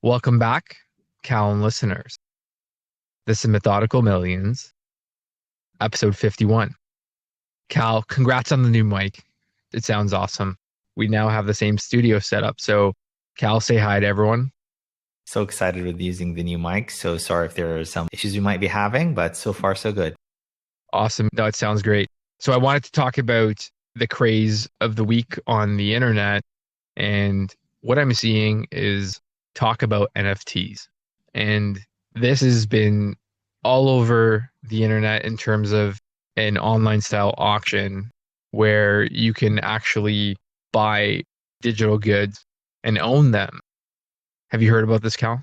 Welcome back, Callan listeners. This is Methodical Millions, episode 51. Cal, congrats on the new mic. It sounds awesome. We now have the same studio set up. So, Cal, say hi to everyone. So excited with using the new mic. So sorry if there are some issues we might be having, but so far so good. Awesome. No, it sounds great. So, I wanted to talk about the craze of the week on the internet. And what I'm seeing is talk about NFTs. And this has been all over the internet in terms of an online style auction where you can actually buy digital goods and own them. Have you heard about this, Cal?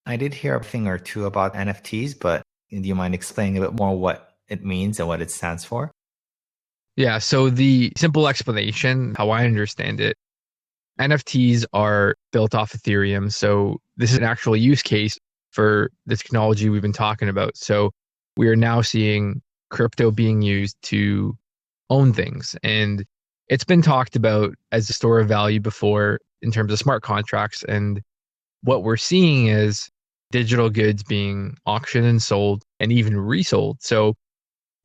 I did hear a thing or two about NFTs, but do you mind explaining a bit more what it means and what it stands for? Yeah, so the simple explanation, how I understand it, NFTs are built off Ethereum. So this is an actual use case for the technology we've been talking about. So we are now seeing crypto being used to own things. And it's been talked about as a store of value before in terms of smart contracts. And what we're seeing is digital goods being auctioned and sold and even resold. So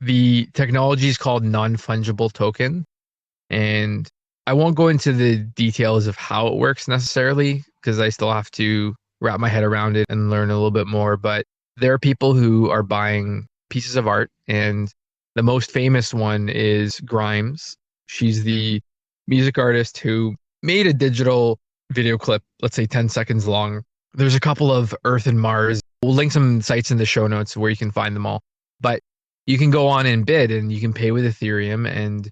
the technology is called non-fungible token. And I won't go into the details of how it works necessarily because I still have to wrap my head around it and learn a little bit more. But there are people who are buying pieces of art, and the most famous one is Grimes. She's the music artist who made a digital video clip, let's say 10 seconds long. There's a couple of Earth and Mars. We'll link some sites in the show notes where you can find them all. But you can go on and bid and you can pay with Ethereum, and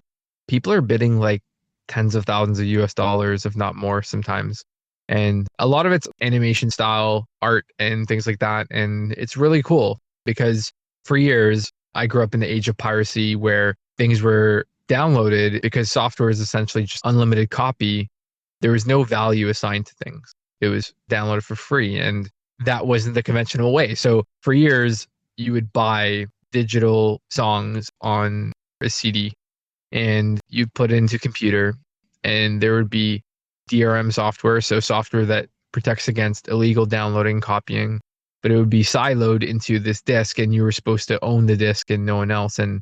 people are bidding like tens of thousands of US dollars, if not more sometimes. And a lot of it's animation style art and things like that. And it's really cool because for years, I grew up in the age of piracy where things were downloaded because software is essentially just unlimited copy. There was no value assigned to things. It was downloaded for free. And that wasn't the conventional way. So for years, you would buy digital songs on a CD and you put it into computer, and there would be DRM software, so software that protects against illegal downloading, copying, but it would be siloed into this disk and you were supposed to own the disk and no one else. And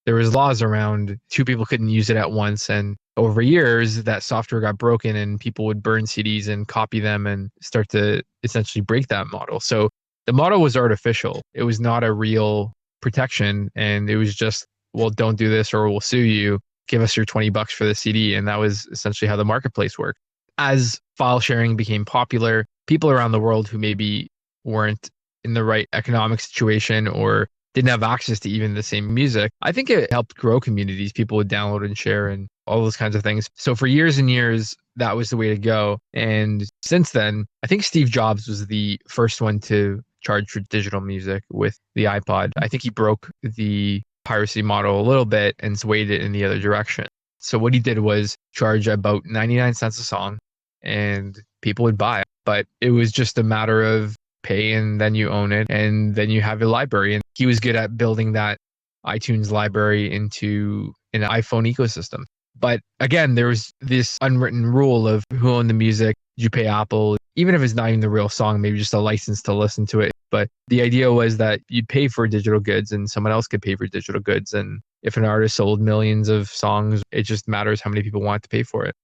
there was laws around two people couldn't use it at once. And over years, that software got broken and people would burn CDs and copy them and start to essentially break that model. So the model was artificial. It was not a real protection. And it was just, well, don't do this or we'll sue you. Give us your $20 for the CD. And that was essentially how the marketplace worked. As file sharing became popular, people around the world who maybe weren't in the right economic situation or didn't have access to even the same music, I think it helped grow communities. People would download and share and all those kinds of things. So for years and years, that was the way to go. And since then, I think Steve Jobs was the first one to charge for digital music with the iPod. I think he broke the piracy model a little bit and swayed it in the other direction. So what he did was charge about 99 cents a song and people would buy it. But it was just a matter of pay and then you own it and then you have a library. And he was good at building that iTunes library into an iPhone ecosystem. But again, there was this unwritten rule of who owned the music. Did you pay Apple? Even if it's not even the real song, maybe just a license to listen to it. But the idea was that you'd pay for digital goods and someone else could pay for digital goods. And if an artist sold millions of songs, it just matters how many people want to pay for it.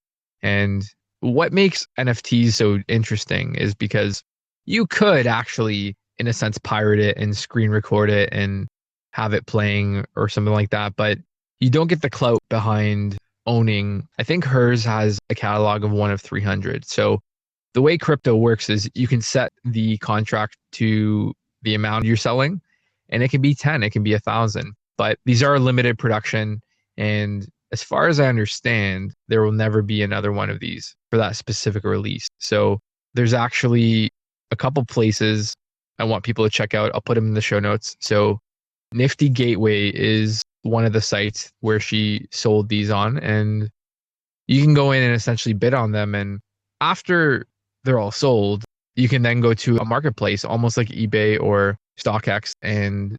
And what makes NFTs so interesting is because you could actually, in a sense, pirate it and screen record it and have it playing or something like that. But you don't get the clout behind owning. I think hers has a catalog of one of 300. So the way crypto works is you can set the contract to the amount you're selling, and it can be 10, it can be 1,000. But these are limited production. And as far as I understand, there will never be another one of these for that specific release. So there's actually a couple places I want people to check out. I'll put them in the show notes. So Nifty Gateway is one of the sites where she sold these on, and you can go in and essentially bid on them. And after they're all sold, you can then go to a marketplace, almost like eBay or StockX, and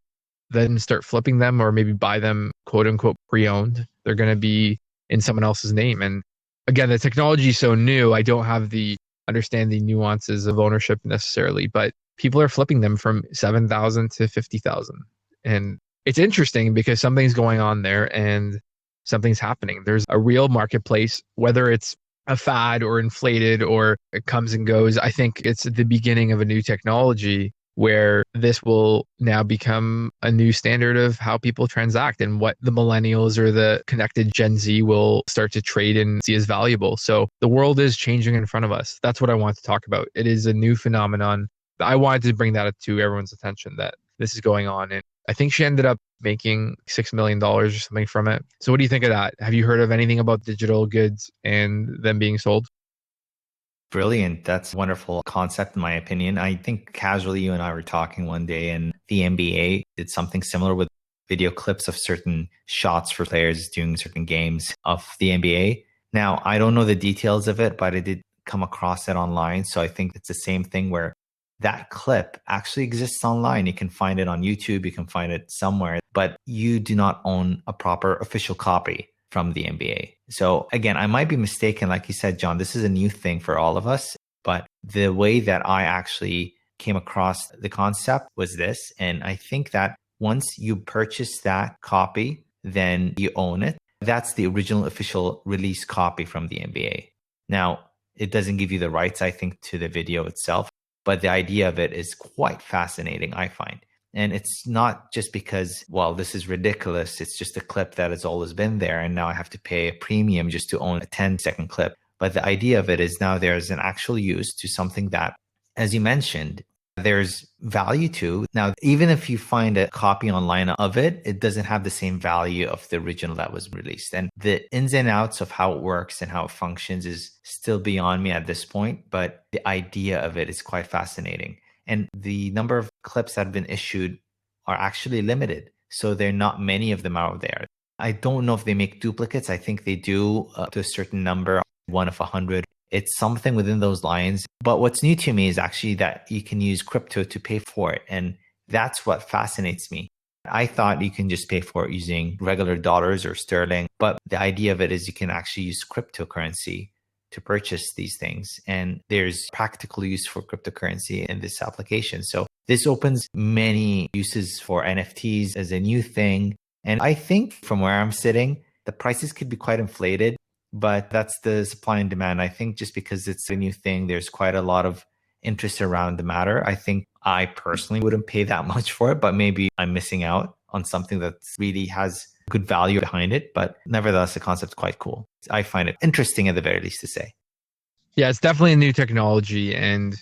then start flipping them or maybe buy them, quote unquote, pre-owned. They're going to be in someone else's name. And again, the technology is so new. I don't have the understand the nuances of ownership necessarily, but people are flipping them from 7,000 to 50,000. And it's interesting because something's going on there and something's happening. There's a real marketplace, whether it's a fad or inflated or it comes and goes. I think it's the beginning of a new technology where this will now become a new standard of how people transact and what the millennials or the connected Gen Z will start to trade and see as valuable. So the world is changing in front of us. That's what I want to talk about. It is a new phenomenon. I wanted to bring that to everyone's attention that this is going on. And I think she ended up making $6 million or something from it. So what do you think of that? Have you heard of anything about digital goods and them being sold? Brilliant. That's a wonderful concept, in my opinion. I think casually you and I were talking one day, and the NBA did something similar with video clips of certain shots for players doing certain games of the NBA. Now, I don't know the details of it, but I did come across it online. So I think it's the same thing where that clip actually exists online. You can find it on YouTube, you can find it somewhere, but you do not own a proper official copy from the NBA. So again, I might be mistaken. Like you said, John, this is a new thing for all of us. But the way that I actually came across the concept was this. And I think that once you purchase that copy, then you own it. That's the original official release copy from the NBA. Now, it doesn't give you the rights, I think, to the video itself. But the idea of it is quite fascinating, I find. And it's not just because, well, this is ridiculous. It's just a clip that has always been there. And now I have to pay a premium just to own a 10-second clip. But the idea of it is now there's an actual use to something that, as you mentioned, there's value to. Now, even if you find a copy online of it, it doesn't have the same value of the original that was released. And the ins and outs of how it works and how it functions is still beyond me at this point. But the idea of it is quite fascinating. And the number of clips that have been issued are actually limited. So there are not many of them out there. I don't know if they make duplicates. I think they do to a certain number, 1 of 100. It's something within those lines. But what's new to me is actually that you can use crypto to pay for it. And that's what fascinates me. I thought you can just pay for it using regular dollars or sterling. But the idea of it is you can actually use cryptocurrency to purchase these things. And there's practical use for cryptocurrency in this application. So this opens many uses for NFTs as a new thing. And I think from where I'm sitting, the prices could be quite inflated, but that's the supply and demand. I think just because it's a new thing, there's quite a lot of interest around the matter. I think I personally wouldn't pay that much for it, but maybe I'm missing out on something that really has good value behind it. But nevertheless, the concept's quite cool. I find it interesting at the very least to say. Yeah, it's definitely a new technology. And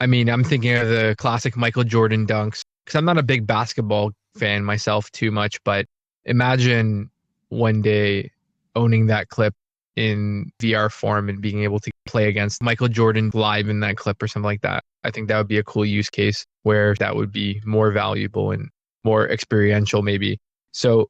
I mean, I'm thinking of the classic Michael Jordan dunks because I'm not a big basketball fan myself too much, but imagine one day owning that clip in VR form and being able to play against Michael Jordan live in that clip or something like that. I think that would be a cool use case where that would be more valuable and more experiential maybe. So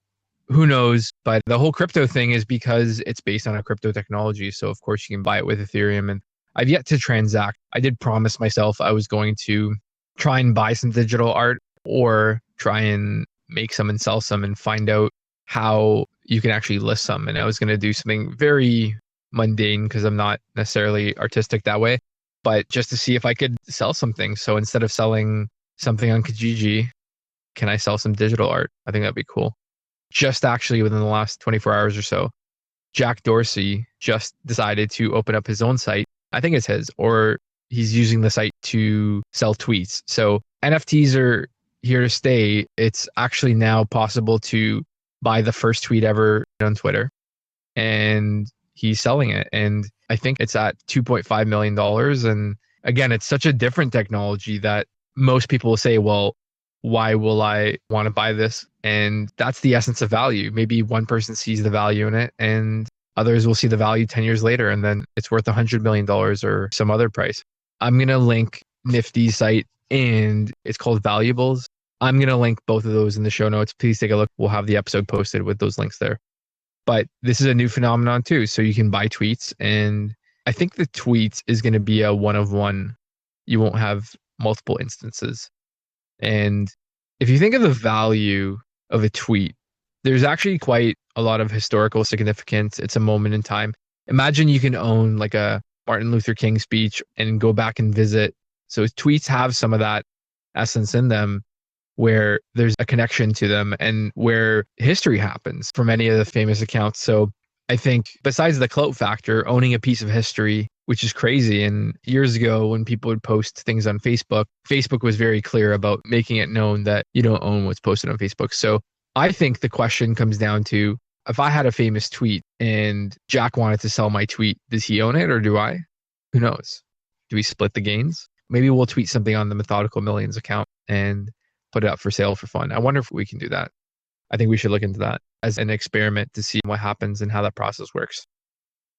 who knows? But the whole crypto thing is because it's based on a crypto technology. So of course you can buy it with Ethereum. And I've yet to transact. I did promise myself I was going to try and buy some digital art or try and make some and sell some and find out how you can actually list some. And I was going to do something very mundane because I'm not necessarily artistic that way, but just to see if I could sell something. So instead of selling something on Kijiji, can I sell some digital art? I think that'd be cool. Just actually within the last 24 hours or so, Jack Dorsey just decided to open up his own site. I think it's his, or he's using the site to sell tweets. So NFTs are here to stay. It's actually now possible to buy the first tweet ever on Twitter, and he's selling it. And I think it's at $2.5 million. And again, it's such a different technology that most people will say, well, why will I want to buy this? And that's the essence of value. Maybe one person sees the value in it and others will see the value 10 years later, and then it's worth $100 million or some other price. I'm going to link Nifty's site and it's called Valuables. I'm going to link both of those in the show notes. Please take a look. We'll have the episode posted with those links there. But this is a new phenomenon too. So you can buy tweets, and I think the tweets is going to be a one of one. You won't have multiple instances. And if you think of the value of a tweet, there's actually quite a lot of historical significance. It's a moment in time. Imagine you can own like a Martin Luther King speech and go back and visit. So tweets have some of that essence in them where there's a connection to them and where history happens for many of the famous accounts. So I think besides the clout factor, owning a piece of history, which is crazy. And years ago, when people would post things on Facebook, Facebook was very clear about making it known that you don't own what's posted on Facebook. So I think the question comes down to, if I had a famous tweet and Jack wanted to sell my tweet, does he own it or do I? Who knows? Do we split the gains? Maybe we'll tweet something on the Methodical Millions account and put it up for sale for fun. I wonder if we can do that. I think we should look into that as an experiment to see what happens and how that process works.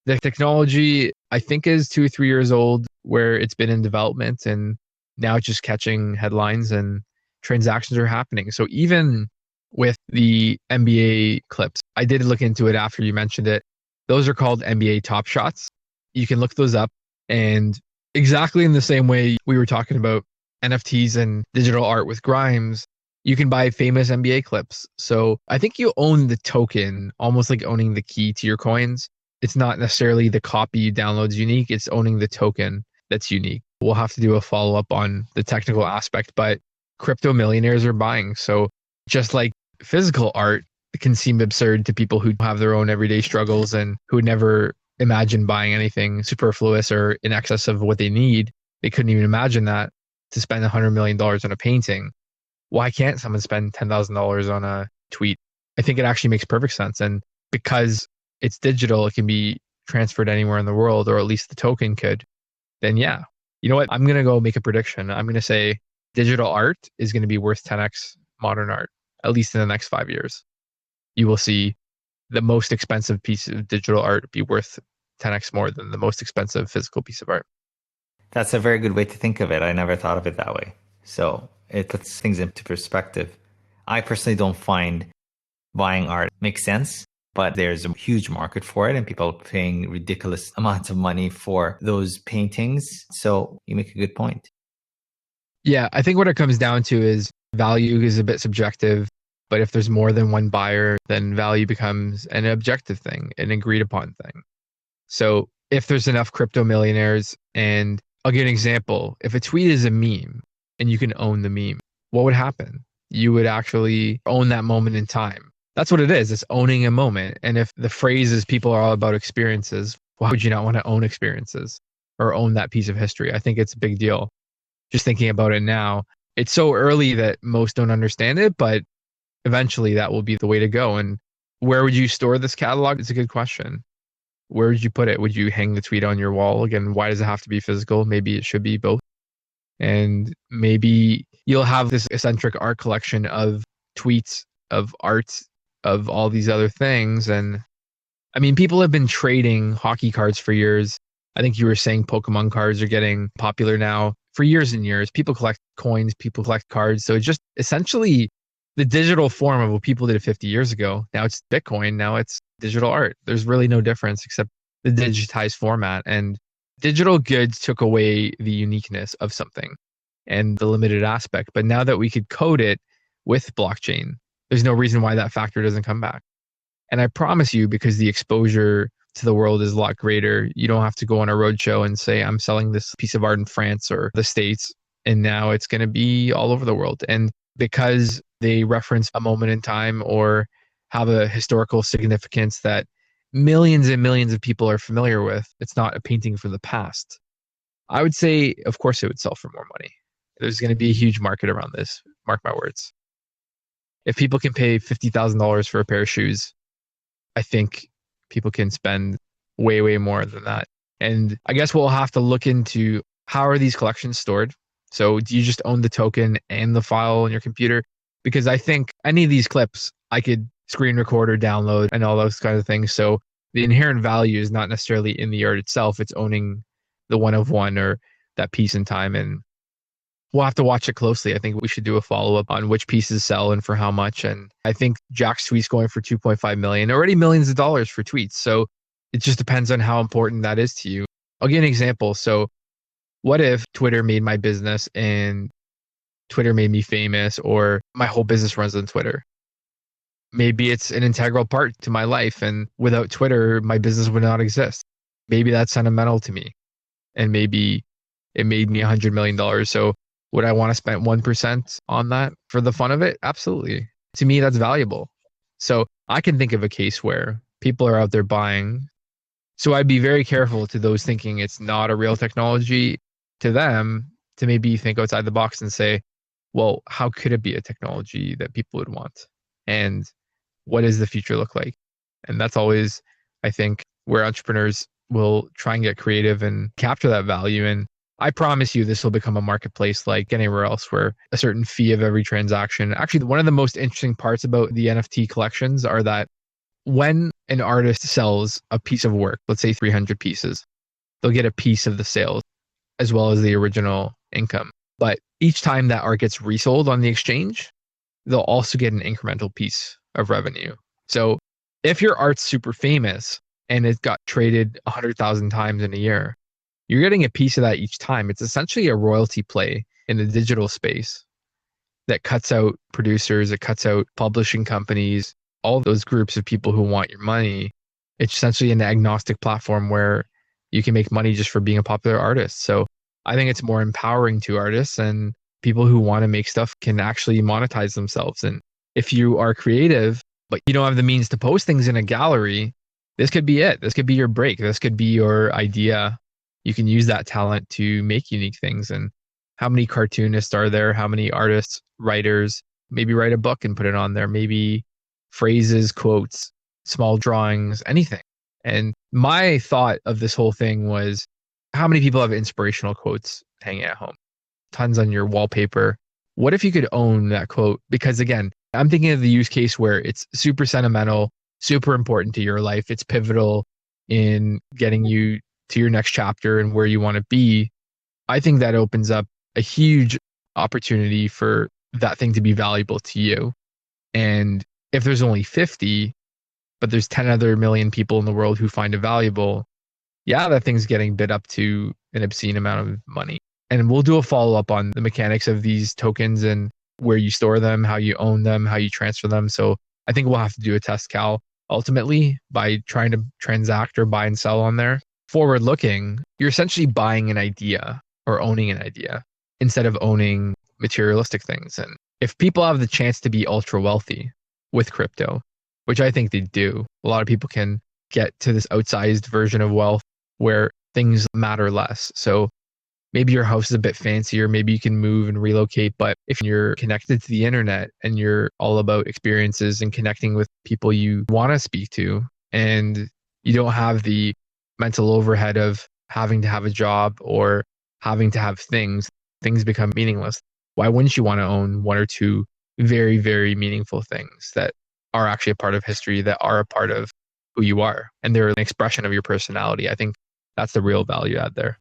The technology, I think, is 2 or 3 years old, where it's been in development and now it's just catching headlines and transactions are happening. So even with the NBA clips, I did look into it after you mentioned it. Those are called NBA Top Shots. You can look those up, and exactly in the same way we were talking about NFTs and digital art with Grimes, you can buy famous NBA clips. So I think you own the token, almost like owning the key to your coins. It's not necessarily the copy you download is unique, it's owning the token that's unique. We'll have to do a follow up on the technical aspect, but crypto millionaires are buying. So just like physical art, it can seem absurd to people who have their own everyday struggles and who would never imagine buying anything superfluous or in excess of what they need. They couldn't even imagine that, to spend $100 million on a painting. Why can't someone spend $10,000 on a tweet? I think it actually makes perfect sense. And because it's digital, it can be transferred anywhere in the world, or at least the token could. Then yeah, you know what? I'm going to go make a prediction. I'm going to say digital art is going to be worth 10x modern art, at least in the next 5 years. You will see the most expensive piece of digital art be worth 10x more than the most expensive physical piece of art. That's a very good way to think of it. I never thought of it that way. So it puts things into perspective. I personally don't find buying art makes sense, but there's a huge market for it and people are paying ridiculous amounts of money for those paintings. So you make a good point. Yeah, I think what it comes down to is value is a bit subjective, but if there's more than one buyer, then value becomes an objective thing, an agreed upon thing. So if there's enough crypto millionaires, and I'll give an example, if a tweet is a meme and you can own the meme, what would happen? You would actually own that moment in time. That's what it is. It's owning a moment. And if the phrase is people are all about experiences, why would you not want to own experiences or own that piece of history? I think it's a big deal. Just thinking about it now, it's so early that most don't understand it, but eventually that will be the way to go. And where would you store this catalog? It's a good question. Where would you put it? Would you hang the tweet on your wall? Again, why does it have to be physical? Maybe it should be both. And maybe you'll have this eccentric art collection of tweets, of art, of all these other things. And I mean, people have been trading hockey cards for years. I think you were saying Pokemon cards are getting popular now. For years and years, people collect coins, people collect cards. So it's just essentially the digital form of what people did 50 years ago. Now it's Bitcoin. Now it's digital art. There's really no difference except the digitized format. And digital goods took away the uniqueness of something and the limited aspect. But now that we could code it with blockchain, there's no reason why that factor doesn't come back. And I promise you, because the exposure to the world is a lot greater, you don't have to go on a roadshow and say, I'm selling this piece of art in France or the States. And now it's going to be all over the world. And because they reference a moment in time or have a historical significance that millions and millions of people are familiar with, it's not a painting from the past. I would say, of course, it would sell for more money. There's going to be a huge market around this. Mark my words. If people can pay $50,000 for a pair of shoes, I think people can spend way, way more than that. And I guess we'll have to look into, how are these collections stored? So do you just own the token and the file on your computer? Because I think any of these clips, I could screen record or download and all those kinds of things. So the inherent value is not necessarily in the art itself. It's owning the one of one or that piece in time. And we'll have to watch it closely. I think we should do a follow-up on which pieces sell and for how much. And I think Jack's tweet's going for 2.5 million, already millions of dollars for tweets. So it just depends on how important that is to you. I'll give an example. So what if Twitter made my business and Twitter made me famous, or my whole business runs on Twitter? Maybe it's an integral part to my life, and without Twitter, my business would not exist. Maybe that's sentimental to me. and maybe it made me $100 million. So would I want to spend 1% on that for the fun of it? Absolutely. To me, that's valuable. So I can think of a case where people are out there buying. So I'd be very careful to those thinking it's not a real technology, to them to maybe think outside the box and say, well, how could it be a technology that people would want? And what does the future look like? And that's always, I think, where entrepreneurs will try and get creative and capture that value. And I promise you, this will become a marketplace like anywhere else where a certain fee of every transaction. Actually, one of the most interesting parts about the NFT collections are that when an artist sells a piece of work, let's say 300 pieces, they'll get a piece of the sales as well as the original income. But each time that art gets resold on the exchange, they'll also get an incremental piece of revenue. So if your art's super famous and it got traded 100,000 times in a year, you're getting a piece of that each time. It's essentially a royalty play in the digital space that cuts out producers, it cuts out publishing companies, all those groups of people who want your money. It's essentially an agnostic platform where you can make money just for being a popular artist. So I think it's more empowering to artists, and people who want to make stuff can actually monetize themselves. And if you are creative, but you don't have the means to post things in a gallery, this could be it. This could be your break. This could be your idea. You can use that talent to make unique things. And how many cartoonists are there? How many artists, writers, maybe write a book and put it on there, maybe phrases, quotes, small drawings, anything. And my thought of this whole thing was, how many people have inspirational quotes hanging at home? Tons on your wallpaper. What if you could own that quote? Because again, I'm thinking of the use case where it's super sentimental, super important to your life. It's pivotal in getting you to your next chapter and where you want to be. I think that opens up a huge opportunity for that thing to be valuable to you. And if there's only 50, but there's 10 other million people in the world who find it valuable, yeah, that thing's getting bid up to an obscene amount of money. And we'll do a follow up on the mechanics of these tokens and where you store them, how you own them, how you transfer them. So I think we'll have to do a test, Cal, ultimately by trying to transact or buy and sell on there. Forward looking, you're essentially buying an idea or owning an idea instead of owning materialistic things. And if people have the chance to be ultra wealthy with crypto, which I think they do, a lot of people can get to this outsized version of wealth where things matter less. So maybe your house is a bit fancier, maybe you can move and relocate, but if you're connected to the internet and you're all about experiences and connecting with people you want to speak to, and you don't have the mental overhead of having to have a job or having to have things become meaningless. Why wouldn't you want to own one or two very, very meaningful things that are actually a part of history, that are a part of who you are, and they're an expression of your personality? I think that's the real value add there.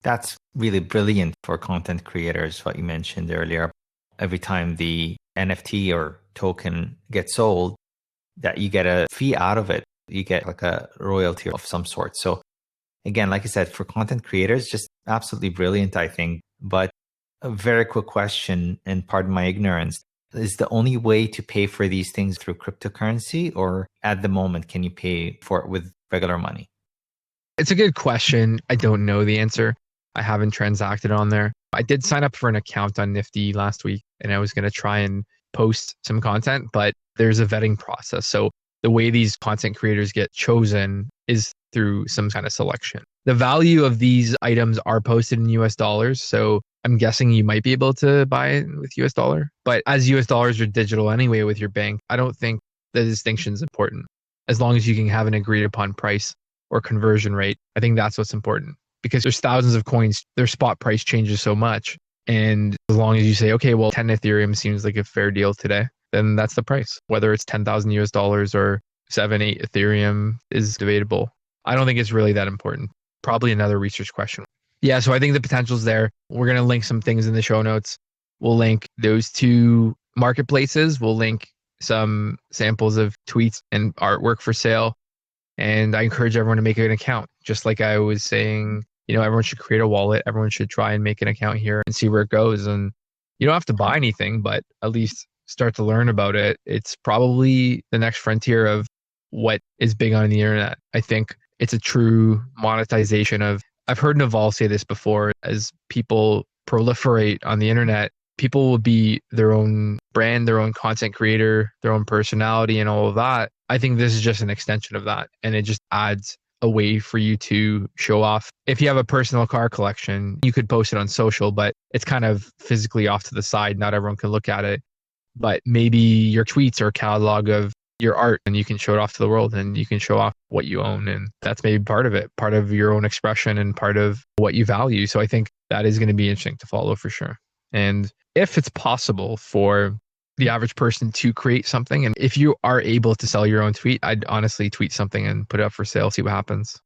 That's really brilliant for content creators, what you mentioned earlier. Every time the NFT or token gets sold, that you get a fee out of it. You get like a royalty of some sort. So again, like I said, for content creators, just absolutely brilliant, I think. But a very quick question, and pardon my ignorance, is the only way to pay for these things through cryptocurrency, or at the moment, can you pay for it with regular money? It's a good question. I don't know the answer. I haven't transacted on there. I did sign up for an account on Nifty last week, and I was going to try and post some content, but there's a vetting process. So the way these content creators get chosen is through some kind of selection. The value of these items are posted in US dollars. So I'm guessing you might be able to buy it with US dollar. But as US dollars are digital anyway with your bank, I don't think the distinction is important. As long as you can have an agreed upon price or conversion rate, I think that's what's important, because there's thousands of coins, their spot price changes so much. And as long as you say, okay, well, 10 Ethereum seems like a fair deal today, then that's the price. Whether it's 10,000 US dollars or 7, 8 Ethereum is debatable. I don't think it's really that important. Probably another research question. Yeah, so I think the potential's there. We're going to link some things in the show notes. We'll link those two marketplaces. We'll link some samples of tweets and artwork for sale. And I encourage everyone to make an account. Just like I was saying, everyone should create a wallet. Everyone should try and make an account here and see where it goes. And you don't have to buy anything, but at least start to learn about it. It's probably the next frontier of what is big on the internet. I think it's a true monetization of I've heard Naval say this before. As people proliferate on the internet, people will be their own brand, their own content creator, their own personality, and all of that. I think this is just an extension of that. And it just adds a way for you to show off. If you have a personal car collection, you could post it on social, but it's kind of physically off to the side. Not everyone can look at it. But maybe your tweets are a catalog of your art and you can show it off to the world and you can show off what you own. And that's maybe part of it, part of your own expression and part of what you value. So I think that is going to be interesting to follow for sure. And if it's possible for the average person to create something, and if you are able to sell your own tweet, I'd honestly tweet something and put it up for sale, see what happens.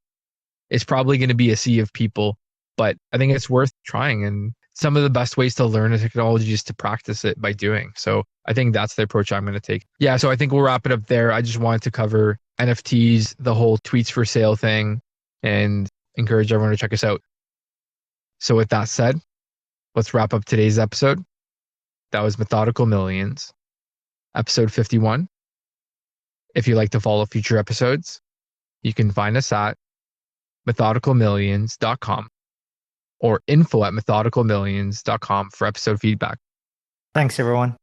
It's probably going to be a sea of people, but I think it's worth trying. And some of the best ways to learn a technology is to practice it by doing. So I think that's the approach I'm going to take. Yeah, so I think we'll wrap it up there. I just wanted to cover NFTs, the whole tweets for sale thing, and encourage everyone to check us out. So with that said, let's wrap up today's episode. That was Methodical Millions, episode 51. If you'd like to follow future episodes, you can find us at methodicalmillions.com or info@methodicalmillions.com for episode feedback. Thanks, everyone.